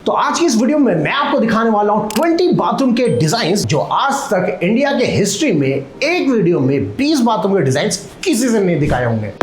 तो आज की इस वीडियो में मैं आपको दिखाने वाला हूं 20 बाथरूम के डिजाइन्स जो आज तक इंडिया के हिस्ट्री में एक वीडियो में 20 बाथरूम के डिजाइन्स किसी से नहीं दिखाए होंगे।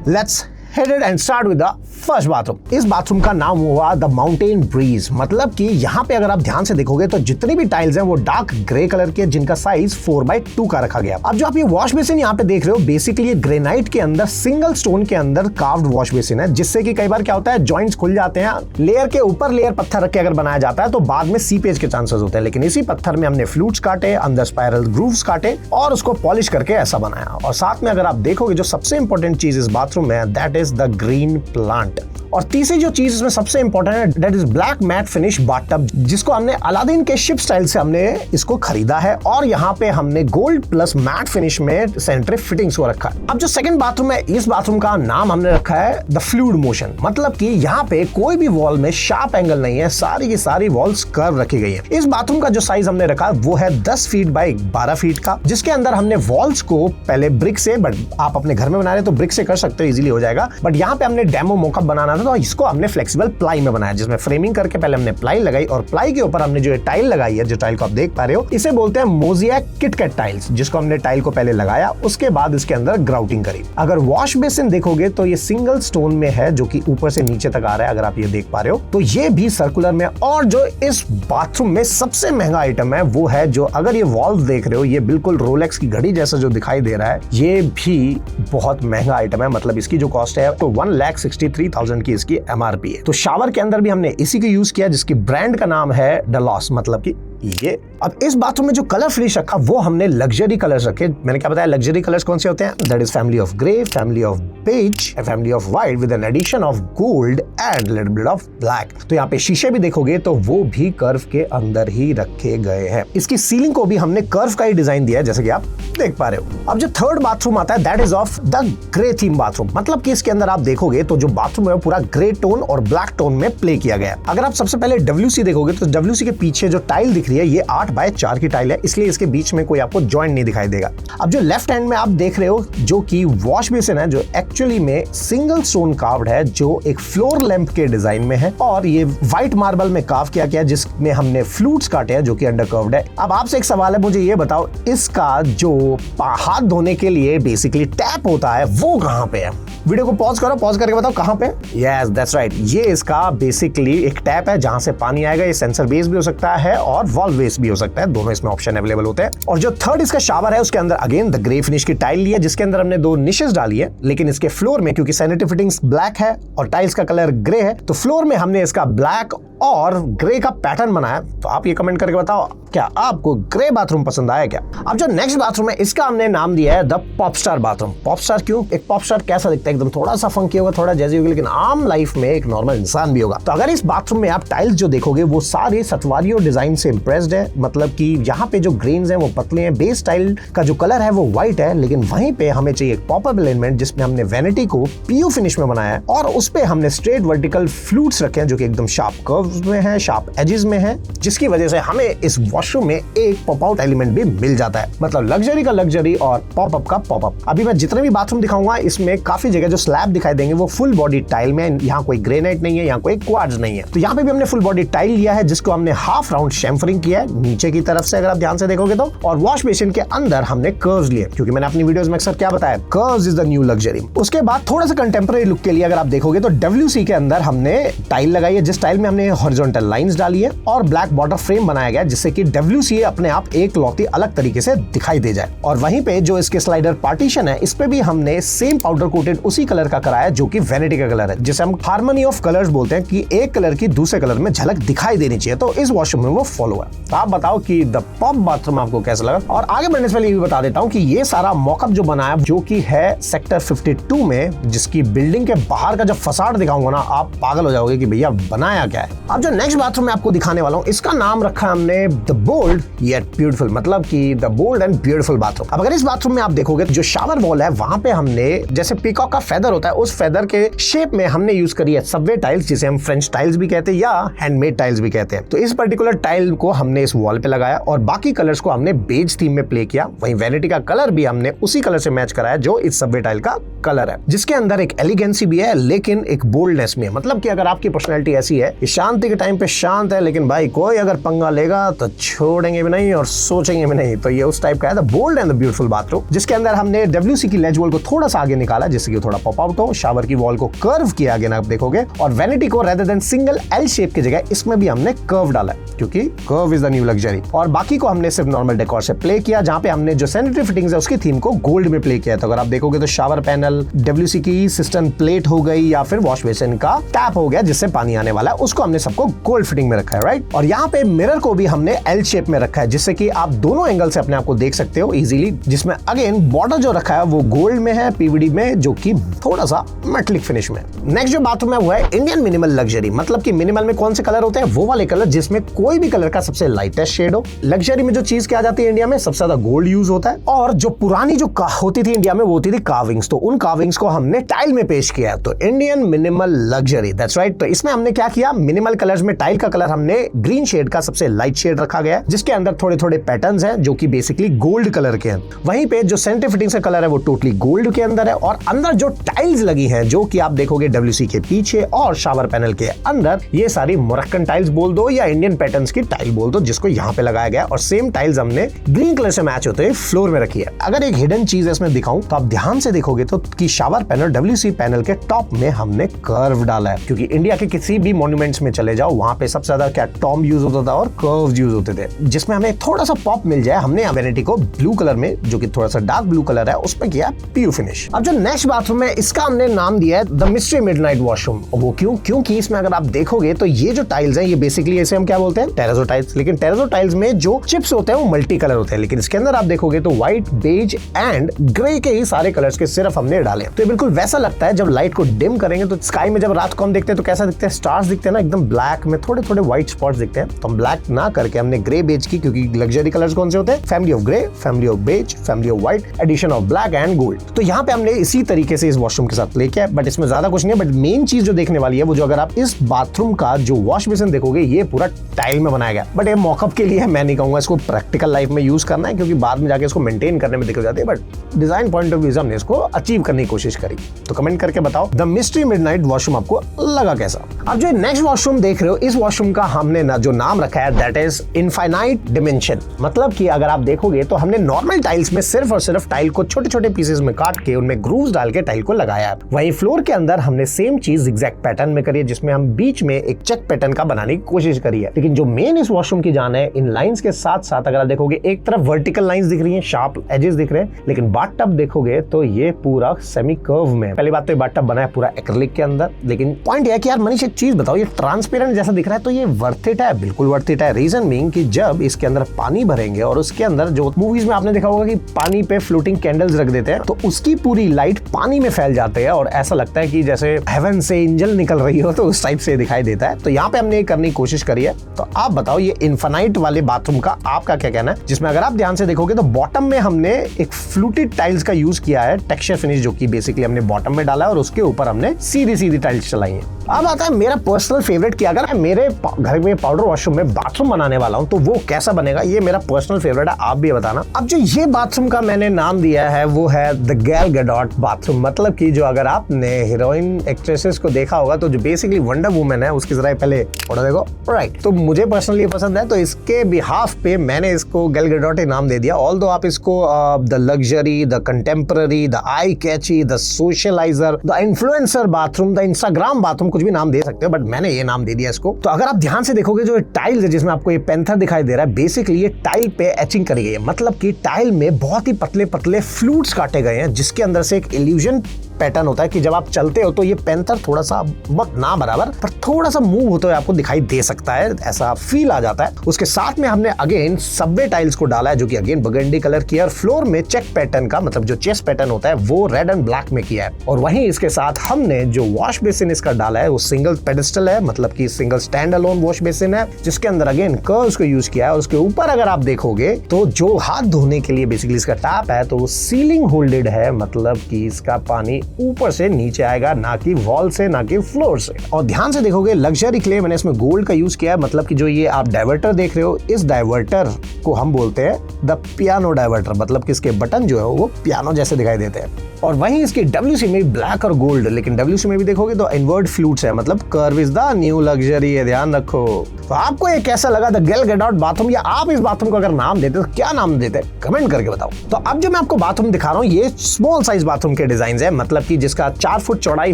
Let's head it and start with the first bathroom. इस बाथरूम का नाम हुआ द माउंटेन ब्रीज। मतलब कि यहाँ पे अगर आप ध्यान से देखोगे तो जितनी भी टाइल्स हैं वो डार्क ग्रे कलर के, जिनका साइज 4x2 का रखा गया। अब जो आप ये वॉश बेसिन यहाँ पे देख रहे हो, बेसिकली ये ग्रेनाइट के अंदर सिंगल स्टोन के अंदर कार्व्ड वॉश बेसिन है, जिससे कि कई बार क्या होता है जॉइंट्स खुल जाते हैं। लेयर के ऊपर लेयर पत्थर रख के अगर बनाया जाता है तो बाद में सीपेज के चांसेस होते हैं, लेकिन इसी पत्थर में हमने फ्लूट्स काटे, अंदर स्पाइरल ग्रूव्स काटे और उसको पॉलिश करके ऐसा बनाया। और साथ में अगर आप देखोगे जो सबसे इंपॉर्टेंट चीज इस बाथरूम में है that is the green plant. और तीसरी जो चीज इसमें सबसे इंपॉर्टेंट है that is black matte finish bathtub, जिसको हमने अलादीन के शिप स्टाइल से हमने इसको खरीदा है और यहाँ पे हमने गोल्ड प्लस मैट फिनिश में सैनिटरी फिटिंग्स को रखा है। अब जो सेकंड बाथरूम है, इस बाथरूम का नाम हमने रखा है द फ्लूइड मोशन। मतलब कि यहाँ पे कोई भी वॉल में शार्प एंगल नहीं है, सारी की सारी वॉल्स कर्व रखी गई है। इस बाथरूम का जो साइज हमने रखा वो है 10 फीट बाय 12 फीट का, जिसके अंदर हमने वॉल्स को पहले ब्रिक से, बट आप अपने घर में बना रहे तो ब्रिक से कर सकते हो, इजीली हो जाएगा। बट यहाँ पे हमने डेमो मॉकअप बनाना था तो इसको हमने फ्लेक्सिबल प्लाई में बनाया, जिसमें फ्रेमिंग करके पहले हमने प्लाई लगाई और प्लाई के ऊपर हमने जो टाइल लगाई है, जो टाइल को आप देख पा रहे हो, इसे बोलते हैं मोज़ेक किटकैट टाइल्स, जिसको हमने टाइल को पहले लगाया, उसके बाद इसके अंदर ग्राउटिंग करी। अगर वॉश बेसिन देखोगे तो ये सिंगल स्टोन में है, जो कि ऊपर से नीचे तक आ रहा है, अगर आप ये देख पा रहे हो तो ये भी सर्कुलर में। और जो इस बाथरूम में सबसे महंगा आइटम है वो है, जो अगर ये वॉल्व देख रहे हो, ये बिल्कुल रोलेक्स की घड़ी जैसा जो दिखाई दे रहा है, ये भी बहुत महंगा आइटम है। मतलब इसकी जो कॉस्ट है तो 1,63,000 की इसकी MRP है। तो शावर के अंदर भी हमने इसी को यूज किया, जिसकी ब्रांड का नाम है डलॉस, मतलब कि ये। अब इस बाथरूम में जो कलर फिनिश रखा वो हमने लग्जरी कलर्स रखे। मैंने क्या बताया लग्जरी कलर्स कौन से होते हैं? That is family of grey, family of beige, family of white with an addition of gold and little bit of black. तो यहाँ पे शीशे भी देखोगे तो वो भी कर्व के अंदर ही रखे गए हैं। इसकी सीलिंग को भी हमने कर्व का ही डिजाइन दिया है, जैसे कि आप देख पा रहे हो। अब जो थर्ड बाथरूम आता है that is of the grey theme bathroom. मतलब कि इसके अंदर आप देखोगे तो जो बाथरूम है वो पूरा ग्रे टोन और ब्लैक टोन में प्ले किया गया है। अगर आप सबसे पहले WC देखोगे तो WC के पीछे जो टाइल दिख रही है ये 8x4 की टाइल है, इसलिए इसके बीच में कोई आपको जॉइंट नहीं दिखाई देगा। अब जो लेफ्ट हैंड में आप देख रहे हो जो कि वॉश बेसिन है, जो एक्चुअली में सिंगल स्टोन कार्व्ड है, जो एक फ्लोर लैंप के डिजाइन में है और ये व्हाइट मार्बल में कार्व किया गया, जिसमें हमने फ्लूट्स काटे हैं जो कि अंडर कर्व्ड है। अब आपसे एक सवाल है, मुझे ये बताओ इसका जो हाथ धोने के लिए बेसिकली टैप होता है वो कहां पे है? वीडियो को पॉज करो, पॉज करके बताओ कहां पे? यस दैट्स राइट, ये इसका बेसिकली एक टैप है जहां से पानी आएगा। ये सेंसर बेस भी हो सकता है और वॉल्व बेस भी हो सकता है, दोनों इसमें ऑप्शन अवेलेबल होते हैं। और जो थर्ड इसका शावर है उसके अंदर अगेन द ग्रे फिनिश की टाइल ली है, जिसके अंदर हमने 2 निशेस डाली है, लेकिन इसके फ्लोर में क्योंकि सैनिटरी फिटिंग्स ब्लैक है और टाइल्स का कलर ग्रे है तो फ्लोर में हमने इसका ब्लैक और ग्रे का पैटर्न बनाया। तो आप ये कमेंट करके बताओ क्या आपको ग्रे बाथरूम पसंद आया क्या? अब जो नेक्स्ट बाथरूम है इसका हमने नाम दिया है द पॉपस्टार बाथरूम। पॉपस्टार क्यों? एक पॉपस्टार कैसा दिखता है? एकदम थोड़ा सा फंकी होगा, थोड़ा जैजी होगा, लेकिन आम लाइफ में एक नॉर्मल इंसान भी होगा। तो अगर इस बाथरूम में आप टाइल्स जो देखोगे वो सारे सतवारियो डिजाइन से इंप्रेस्ड है। मतलब कि यहाँ पे जो ग्रेन्स हैं वो पतले हैं, बेस टाइल का जो कलर है वो व्हाइट है, लेकिन वहीं पे हमें चाहिए एक पॉपअप एलिमेंट जिसमें हमने वैनिटी को PU फिनिश में बनाया है और उस पे हमने स्ट्रेट वर्टिकल फ्लूट्स रखे हैं जो कि एकदम शार्प कर्व्स में है, शार्प एजेस में है, जिसकी वजह से हमें इस वॉशरूम में एक पॉप आउट एलिमेंट भी मिल जाता है। मतलब लग्जरी का लग्जरी और पॉपअप का पॉपअप। अभी मैं जितने भी बाथरूम दिखाऊंगा इसमें काफी जगह जो स्लैब दिखाई देंगे वो फुल बॉडी टाइल में। यहाँ कोई ग्रेनाइट नहीं है, यहाँ कोई क्वार्ट्ज नहीं है। तो यहाँ पे भी हमने फुल बॉडी टाइल लिया है, जिसको हमने हाफ राउंड शैम्फरिंग किया है नीचे की तरफ से, अगर आप ध्यान से देखोगे तो। और वॉश बेसिन के अंदर हमने कर्व्स लिए, क्योंकि मैंने अपनी वीडियोस में अक्सर क्या बताया, curves is the new luxury. उसके बाद थोड़ा सा कंटेम्परेरी लुक के लिए अगर आप देखोगे तो WC के अंदर हमने टाइल लगाई है, जिस टाइल में हमने हॉरिजॉन्टल लाइंस डाली है और ब्लैक बॉर्डर फ्रेम बनाया गया, जिससे कि WC अपने आप एक लौती अलग तरीके से दिखाई दे जाए। और वहीं पे जो इसके स्लाइडर पार्टीशन है, इस पे भी हमने सेम पाउडर कोटेड उसी कलर का कराया जो कि वैनिटी का कलर है, जिसे हम हार्मनी ऑफ कलर्स बोलते हैं कि एक कलर की दूसरे कलर में झलक दिखाई देनी चाहिए। तो इस वॉशरूम में वो फॉलो हुआ है। तो आप बताओ कि द पॉप बाथरूम आपको कैसा लगा। और आगे बढ़ने से पहले ये भी बता देता हूँ कि ये सारा मॉकअप जो बनाया, जो कि है सेक्टर 52 में, जिसकी बिल्डिंग के बाहर का जब फसाड दिखाऊंगा ना, आप पागल हो जाओगे कि भैया बनाया क्या है। अब जो नेक्स्ट बाथरूम मैं आपको दिखाने वाला हूँ, इसका नाम रखा है हमने द बोल्ड येट ब्यूटीफुल, मतलब कि the bold and beautiful bathroom. अब अगर इस बाथरूम में आप देखोगे जो शावर वॉल है, वहां पे हमने जैसे पीकॉक का फेदर होता है, उस फेदर के शेप में हमने यूज करी है सबवे टाइल्स, जिसे हम फ्रेंच टाइल्स भी कहते हैं या हैंडमेड टाइल्स भी कहते हैं। तो इस पर्टिकुलर टाइल को हमने इस वॉल पे लगाया और बाकी कलर्स को हमने बेज थीम में प्ले किया। वहीं वैनिटी का कलर भी हमने उसी कलर से मैच कराया जो इस सबवे टाइल का कलर है, जिसके अंदर एक एलिगेंसी भी है लेकिन एक बोल्डनेस में है। मतलब कि अगर आपकी पर्सनैलिटी ऐसी है कि शांति के टाइम पे शांत है, लेकिन भाई कोई अगर पंगा लेगा तो छोड़ेंगे भी नहीं और सोचेंगे भी नहीं, तो ये उस टाइप का है the bold and the beautiful bathroom, जिसके अंदर हमने WC की लेज वॉल को थोड़ा सा आगे निकाला जिससे कि थोड़ा पॉप आउट हो। शावर की वॉल को कर्व किया आगे ना, आप देखोगे, और वैनिटी को rather than single L shape की जगह इसमें भी हमने कर्व डाला है, क्योंकि curve is the new luxury. और बाकी को हमने सिर्फ नॉर्मल डेकोर से प्ले किया, जहां पे हमने जो सैनिटरी फिटिंग्स है उसकी थीम को गोल्ड में प्ले किया। तो अगर आप देखोगे तो शावर पैनल, WC की सिस्टम प्लेट हो गई या फिर वॉश बेसिन का टैप हो गया जिससे पानी आने वाला है, उसको हमने सबको गोल्ड फिटिंग में रखा है, राइट। और यहाँ पे मिरर को भी हमने एल शेप में रखा है जिससे कि आप दोनों एंगल से अपने आप को देख सकते हो इजीली, जिसमें अगेन बॉर्डर जो रखा है वो गोल्ड में है, PVD में, जो कि थोड़ा सा मेटलिक फिनिश में। नेक्स्ट जो बाथरूम है वो है इंडियन मिनिमल लग्जरी, मतलब कि मिनिमल में कौन से कलर होते हैं, वो वाले कलर जिसमें कोई भी कलर का सबसे लाइटेस्ट शेड हो। लग्जरी में जो चीज क्या जाती है इंडिया में, सबसे ज्यादा गोल्ड यूज होता है। और जो पुरानी जो होती थी इंडिया में वो होती थी कार्विंग्स, तो उन कार्विंग्स को हमने टाइल में पेश किया है। तो Indian minimal luxury, that's right. तो इसमें हमने क्या किया, मिनिमल कलर्स में टाइल का कलर हमने ग्रीन शेड का सबसे लाइट शेड रखा गया है, जिसके अंदर थोड़े थोड़े पैटर्न्स हैं जो कि बेसिकली गोल्ड कलर के हैं। वहीं पे जो सेंटर फिटिंग्स का कलर है वो टोटली गोल्ड के अंदर है। और अंदर जो टाइल्स लगी हैं, जो कि आप देखोगे WC के पीछे और शावर पैनल के अंदर, ये सारी मोरक्कन टाइल्स बोल दो या इंडियन पैटर्न्स की टाइल बोल दो, जिसको यहाँ पे लगाया गया। और सेम टाइल्स हमने ग्रीन कलर से मैच होते हुए फ्लोर में रखी है। अगर एक हिडन चीज है इसमें दिखाऊं तो आप ध्यान से देखोगे तो कि शावर पैनल WC पैनल के टॉप में हमने कर्व डाला है, क्योंकि इंडिया के किसी भी मॉन्यूमेंट्स में चले जाओ वहां पे सबसे ज्यादा क्या टॉम यूज होता था और कर्व्स यूज होते थे, जिसमें हमें थोड़ा सा पॉप मिल जाए। हमने वैनिटी को ब्लू कलर में, जो कि थोड़ा सा डार्क ब्लू कलर है, उसमें किया PU फिनिश। अब जो नेक्स्ट बाथरूम है इसका हमने नाम दिया है द मिस्ट्री मिडनाइट वॉशरूम। वो क्यों, क्योंकि इसमें अगर आप देखोगे तो ये जो टाइल्स हैं ये बेसिकली ऐसे हम क्या बोलते हैं, टेरेजो टाइल्स। लेकिन टेरेजो टाइल्स में जो चिप्स होते हैं वो मल्टी कलर होते हैं, लेकिन इसके अंदर आप देखोगे तो व्हाइट, बेज एंड ग्रे के ही सारे कलर्स के सिर्फ हमने डाले। तो ये बिल्कुल वैसा लगता है जब लाइट को डिम करेंगे तो स्काई में जब रात को हम देखते हैं तो कैसा दिखते हैं, स्टार्स दिखते हैं ना, एकदम ब्लैक में थोड़े थोड़े व्हाइट स्पॉट्स दिखते हैं। तो हम ब्लैक ना करके हमने ग्रे बेज की, क्योंकि लग्जरी कलर्स कौन से होते हैं, family of grey, family of beige, family of white, addition of black and gold. तो यहाँ पे हमने इसी तरीके से इस वॉशरूम के साथ लेके, बट इसमें ज्यादा कुछ नहीं है। बट मेन चीज जो देखने वाली है वो जो अगर आप इस बाथरूम का जो वॉश बेसिन देखोगे ये पूरा टाइल में बनाया गया। बट ये मॉकअप के लिए है, मैं नहीं कहूंगा इसको प्रैक्टिकल लाइफ में यूज करना है, क्योंकि बाद में जाके इसको मेंटेन करने में दिक्कत जाती है। But design point of view से हमने इसको अचीव करने की कोशिश करी। तो कमेंट करके बताओ द मिस्ट्री मिडनाइट वॉशरूम आपको लगा कैसा। अब जो नेक्स्ट वॉशरूम देख रहे हो, इस वॉशरूम का हमने जो नाम रखा है दैट इज इनफाइनाइट डिमेंशन। मतलब कि अगर आप देखोगे तो हमने नॉर्मल टाइल्स में सिर्फ और सिर्फ टाइल को छोटे छोटे पीसेस में काट के उनमें ग्रूव्स डाल के टाइल को लगाया है। वहीं फ्लोर के अंदर हमने सेम चीज ज़िगज़ैग पैटर्न में करी है, जिसमें हम बीच में एक चेक पैटर्न का बनाने की कोशिश करी है। लेकिन जो मेन इस वॉशरूम की जान है, इन लाइंस के साथ साथ अगर आप देखोगे एक तरफ वर्टिकल लाइंस दिख रही हैं, शार्प एजेस दिख रहे हैं, लेकिन बाथ टब देखोगे तो ये पूरा सेमी कर्व में। पहली बात तो ये बाथ टब बना है पूरा एक्रिलिक के अंदर। लेकिन पॉइंट ये है कि यार मनीष एक चीज बताओ, ये ट्रांसपेरेंट जैसा दिख रहा है तो ये वर्थ इट है? बिल्कुल वर्थ इट है। रीजन बीइंग कि जब इसके अंदर पानी भरेंगे और उसके अंदर जो मूवीज में आपने देखा होगा कि पानी पे फ्लोटिंग कैंडल्स रख देते हैं, तो उसकी पूरी लाइट पानी में फैल जाते हैं और ऐसा लगता है कि जैसे हेवन से एंजल निकल रही हो, तो उस टाइप से दिखाई देता है। तो यहाँ पे हमने करने की कोशिश करी है। तो आप बताओ ये इनफाइनाइट वाले बाथरूम का आपका क्या कहना है, जिसमें अगर आप ध्यान से देखोगे तो बॉटम में हमने एक फ्लूटेड टाइल्स का यूज किया है, टेक्सचर फिनिश, जो कि बेसिकली हमने बॉटम में डाला है और उसके ऊपर हमने सीधी सीधी टाइल्स चलाई है। अब आता है मेरा पर्सनल फेवरेट कि अगर मैं मेरे घर में पाउडर वॉशरूम में बाथरूम बनाने वाला हूं तो वो कैसा बनेगा, ये मेरा पर्सनल फेवरेट है, आप भी बताना। अब जो ये बाथरूम का मैंने नाम दिया है वो है द गैल गैडोट बाथरूम। मतलब कि जो अगर आपने हीरोइन एक्ट्रेसेस को देखा होगा तो जो बेसिकली वंडर वुमन है उसकी जरा पहले फोटो देखो, राइट। तो मुझे पर्सनली पसंद है, तो इसके बिहाफ पे मैंने इसको गैल गैडोट ही नाम दे दिया। ऑल्दो आप इसको the luxury, the contemporary, the eye catchy, the socialiser, the influencer bathroom, the Instagram bathroom, कुछ भी नाम दे सकते हो, बट मैंने ये नाम दे दिया इसको। तो अगर आप ध्यान से देखोगे जो टाइल्स है जिसमें आपको ये पैंथर दिखाई दे रहा है, बेसिकली ये टाइल पे एचिंग करी गई है। मतलब कि टाइल में बहुत ही पतले पतले फ्लूट्स काटे गए हैं, जिसके अंदर से एक इल्यूजन पैटर्न होता है कि जब आप चलते हो तो ये पैंथर थोड़ा सा बहुत ना बराबर पर थोड़ा सा मूव होते हुए आपको दिखाई दे सकता है, ऐसा फील आ जाता है। उसके साथ में हमने अगेन सबवे टाइल्स को डाला है जो कि अगेन बर्गंडी कलर की है और फ्लोर में चेक पैटर्न का मतलब जो चेस्ट पैटर्न होता है वो रेड एंड ब्लैक में किया है। और वहीं इसके साथ हमने जो वॉश बेसिन इसका डाला है वो सिंगल पेडेस्टल है, मतलब कि single stand alone wash basin है जिसके अंदर अगेन कर्व्स को यूज किया है। और उसके ऊपर अगर आप देखोगे तो जो हाथ धोने के लिए बेसिकली इसका टैप है तो वो सीलिंग होल्डेड है, मतलब कि इसका पानी ऊपर से नीचे आएगा, ना कि वॉल से ना कि फ्लोर से। और ध्यान से देखोगे लग्जरी क्ले मैंने इसमें गोल्ड का यूज किया है, मतलब कि जो ये आप डाइवर्टर देख रहे हो इस डाइवर्टर को हम बोलते हैं द पियानो डाइवर्टर, मतलब कि इसके बटन जो है वो पियानो जैसे दिखाई देते हैं। और वहीं इसकी WC में ब्लैक और गोल्ड, लेकिन WC में भी देखोगे तो इन्वर्ट फ्लूट्स है, मतलब curve is the new luxury है, ध्यान रखो। तो आपको ये कैसा लगा द गेल गेडॉट बाथरूम, या आप इस बाथरूम को अगर नाम देते तो क्या नाम देते कमेंट करके बताओ। तो अब जो मैं आपको बाथरूम दिखा रहा हूँ ये स्मॉल साइज बाथरूम के डिजाइन है, मतलब कि जिसका 4 फुट चौड़ाई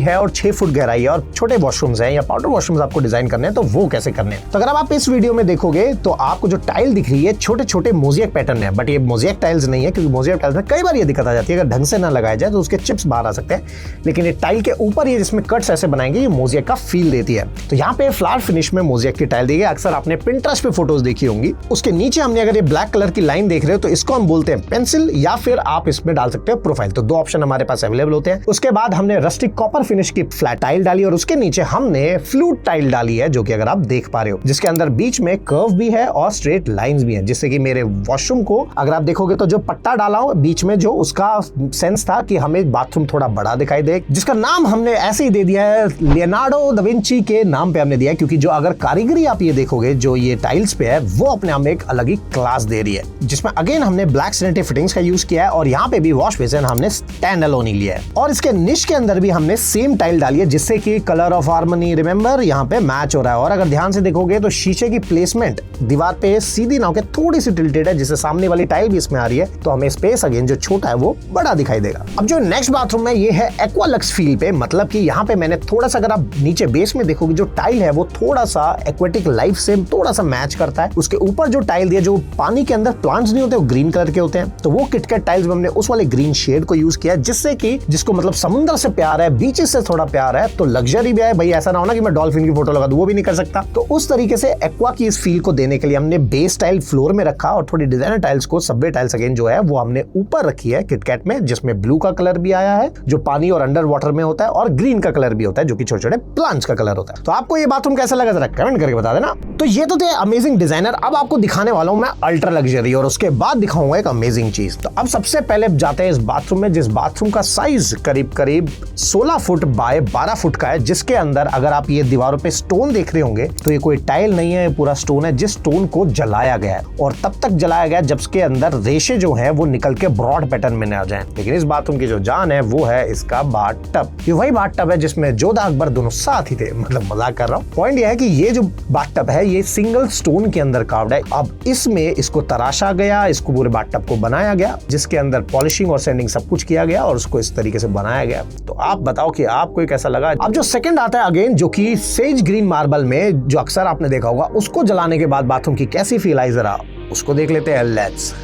है और 6 फुट गहराई है और छोटे वॉशरूम्स हैं या पाउडर वॉशरूम्स आपको डिजाइन करने हैं तो वो कैसे करने हैं। तो अगर आप इस वीडियो में देखोगे तो आपको जो टाइल दिख रही है छोटे छोटे मोज़ेक पैटर्न है, बट ये मोज़ेक टाइल्स नहीं है क्योंकि मोज़ेक टाइल्स में कई बार ये दिक्कत आ जाती है अगर ढंग से ना लगाया जाए तो उसके चिप्स बाहर आ सकते हैं, लेकिन ये टाइल के ऊपर ये जिसमें कट्स ऐसे बनाएंगे ये मोज़ेक का फील देती है। तो यहाँ पे फ्लावर फिनिश में मोज़ेक की टाइल दी गई, अक्सर आपने पिंटरेस्ट पे फोटोज देखी होंगी। उसके नीचे हमने अगर ये ब्लैक कलर की लाइन देख रहे हो तो इसको हम बोलते हैं पेंसिल, या फिर आप इसमें डाल सकते हो प्रोफाइल। तो 2 ऑप्शन हमारे पास अवेलेबल होते हैं। उसके बाद हमने रस्टिक कॉपर फिनिश की फ्लैट टाइल डाली और उसके नीचे हमने फ्लूट टाइल डाली है जो कि अगर आप देख पा रहे हो जिसके अंदर बीच में कर्व भी है और स्ट्रेट लाइंस भी है, जिससे कि मेरे वॉशरूम को अगर आप देखोगे तो जो पट्टा डाला हूं बीच में जो उसका सेंस था कि हमें बाथरूम थोड़ा बड़ा दिखाई दे, जिसका नाम हमने ऐसे ही दे दिया है लियोनार्डो दा विंची के नाम पे हमने दिया है, क्योंकि जो अगर कारीगरी आप ये देखोगे जो ये टाइल्स पे है वो अपने आप में एक अलग ही क्लास दे रही है, जिसमें अगेन हमने ब्लैक सैनिटरी फिटिंग्स का यूज किया है और यहाँ पे भी वॉश बेसिन हमने स्टैंड अलोन ही लिया है और इसके निश के अंदर भी हमने सेम टाइल डाली है जिससे कि कलर ऑफ हार्मनी रिमेंबर यहाँ पे मैच हो रहा है। और अगर ध्यान से देखोगे तो शीशे की प्लेसमेंट दीवार पे सीधी ना होकर थोड़ी सी टिल्टेड है जिससे सामने वाली टाइल भी इसमें आ रही है, तो हमें स्पेस अगेन जो छोटा है वो बड़ा दिखाई देगा। अब जो नेक्स्ट बाथरूम है ये है एक्वालक्स फील पे, मतलब कि यहाँ पे मैंने थोड़ा सा अगर आप नीचे बेस में देखोगे जो टाइल है वो थोड़ा सा एक्वेटिक लाइफ से थोड़ा सा मैच करता है। उसके ऊपर जो टाइल दिया जो पानी के अंदर प्लांट्स नहीं होते वो ग्रीन कलर के होते हैं, तो वो किटकैट टाइल्स में हमने उस वाले ग्रीन शेड को यूज किया जिससे कि जिसको मतलब समुद्र से प्यार है, बीचेस से थोड़ा प्यार है तो लग्जरी भी है भाई, ऐसा ना हो ना कि मैं डॉल्फिन की फोटो लगा दूं, वो भी नहीं कर सकता। तो उस तरीके से एक्वा की इस फील को देने के लिए हमने बेस टाइल फ्लोर में रखा और थोड़ी डिजाइनर टाइल्स को सबवे टाइल्स अगेन जो है वो हमने ऊपर रखी है किटकैट में, जिसमें ब्लू का कलर भी आया है जो पानी और अंडर वाटर में होता है और ग्रीन का कलर भी होता है जो कि छोटे छोटे प्लांट्स का कलर होता है। तो आपको ये बाथरूम कैसा लगा जरा कमेंट करके बता देना। तो ये तो थे अमेजिंग डिजाइनर, अब आपको दिखाने वाला हूं मैं अल्ट्रा लग्जरी और उसके बाद दिखाऊंगा एक अमेजिंग चीज। तो अब सबसे पहले जाते हैं इस बाथरूम में, जिस बाथरूम का साइज करीब करीब 16 फुट बाय 12 फुट का है, जिसके अंदर अगर आप ये दीवारों पे स्टोन देख रहे होंगे तो ये कोई टाइल नहीं है, पूरा स्टोन है जिस स्टोन को जलाया गया है और तब तक जलाया गया जब इसके अंदर रेशे जो है वो निकल के ब्रॉड पैटर्न में आ जाए। लेकिन इस बाथरूम की जो जान है वो है इसका बाथटब। ये वही बाथटब है जिसमें जोधा अकबर दोनों साथ ही थे, मतलब मजाक कर रहा हूँ। पॉइंट ये है कि ये जो बाथटब है ये सिंगल स्टोन के अंदर कार्व्ड है। अब इसमें इसको तराशा गया, इसको पूरे बाथटब को बनाया गया जिसके अंदर पॉलिशिंग और सैंडिंग सब कुछ किया गया और उसको इस तरीके से बनाया गया। तो आप बताओ कि आपको कैसा लगा। अब जो सेकंड आता है अगेन जो कि सेज ग्रीन मार्बल में जो अक्सर आपने देखा होगा, उसको जलाने के बाद बाथरूम की कैसी फील आई जरा उसको देख लेते हैं। Let's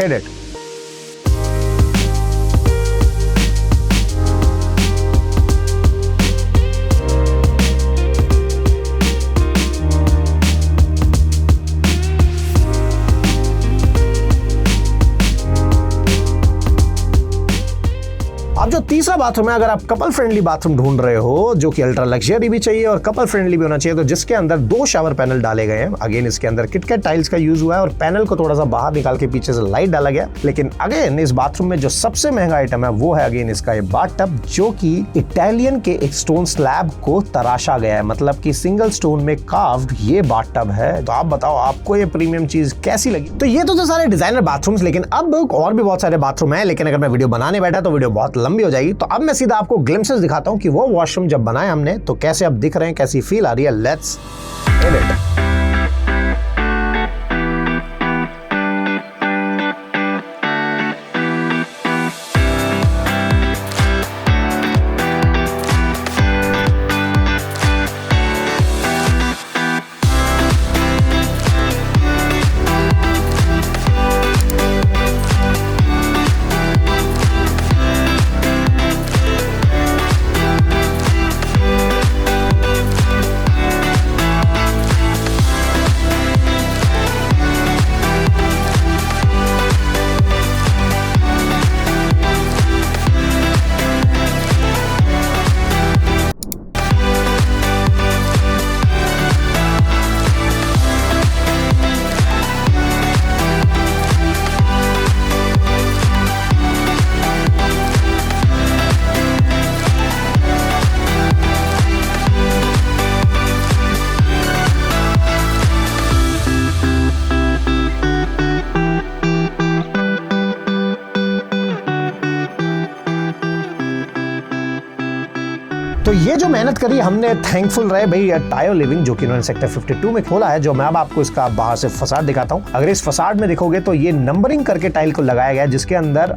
hit it. अब जो तीसरा बाथरूम है, अगर आप कपल फ्रेंडली बाथरूम ढूंढ रहे हो जो कि अल्ट्रा लग्जरी भी चाहिए और कपल फ्रेंडली भी होना चाहिए, तो जिसके अंदर 2 शावर पैनल डाले गए हैं। अगेन इसके अंदर किटकैट टाइल्स का यूज हुआ है और पैनल को थोड़ा सा बाहर निकाल के पीछे से लाइट डाला गया। लेकिन अगेन इस बाथरूम में जो सबसे महंगा आइटम है वो है अगेन इसका ये बाथटब, जो कि इटालियन के एक स्टोन स्लैब को तराशा गया है, मतलब कि सिंगल स्टोन में कार्व्ड ये बाथटब है। तो आप बताओ आपको ये प्रीमियम चीज कैसी लगी। तो ये तो सारे डिजाइनर बाथरूम्स, लेकिन अब और भी बहुत सारे बाथरूम है, लेकिन अगर मैं वीडियो बनाने बैठा तो वीडियो बहुत लंबी हो जाएगी। तो अब मैं सीधा आपको ग्लिम्पसेस दिखाता हूं कि वो वॉशरूम जब बनाए हमने तो कैसे अब दिख रहे हैं, कैसी फील आ रही है। Let's hit it. मेहनत करी हमने थैंकफुल रहे भाई। टायो लिविंग जो कि इन्होंने सेक्टर 52 में खोला है, जो मैं अब आपको इसका बाहर से फसाड दिखाता हूँ। अगर इस फसाड में देखोगे तो ये नंबरिंग करके टाइल को लगाया गया, जिसके अंदर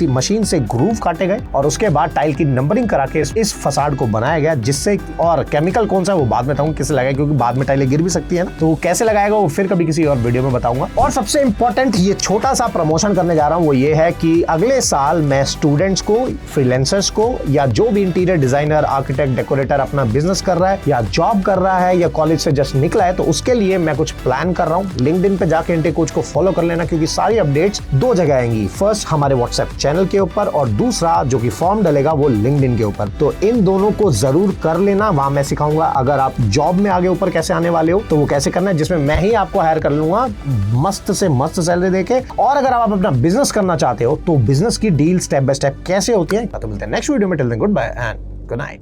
मशीन से ग्रूव काटे गए और उसके बाद टाइल की नंबरिंग करा के इस फसाड को बनाया गया, जिससे और केमिकल कौन सा वो बाद में बताऊंगा किसे लगाया, क्योंकि बाद में टाइलें गिर भी सकती है ना, तो कैसे लगाएगा वो फिर कभी किसी और वीडियो में बताऊंगा। और सबसे इंपॉर्टेंट ये छोटा सा प्रमोशन करने जा रहा हूँ, वो ये है कि अगले साल मैं स्टूडेंट्स को, फ्रीलांसर्स को, या जो भी इंटीरियर डिजाइनर, आर्किटेक्ट, डेकोरेटर अपना बिजनेस कर रहा है या जॉब कर रहा है या कॉलेज से जस्ट निकला है, तो उसके लिए मैं कुछ प्लान कर रहा हूँ। लिंक्डइन पे जाके इंटे कोच को फॉलो कर लेना, क्योंकि सारी अपडेट्स दो जगह आएंगी, फर्स्ट हमारे व्हाट्सएप चैनल के ऊपर और दूसरा जो कि फॉर्म डलेगा वो लिंक्डइन के ऊपर। तो इन दोनों को जरूर कर लेना, वहां मैं सिखाऊंगा अगर आप जॉब में आगे ऊपर कैसे आने वाले हो तो वो कैसे करना है, जिसमें मैं ही आपको हायर कर लूंगा मस्त से मस्त सैलरी देके। और अगर आप अपना बिजनेस करना चाहते हो तो बिजनेस की डील स्टेप बाय स्टेप कैसे होती है, तो मिलते हैं नेक्स्ट वीडियो में। Till then goodbye and good night.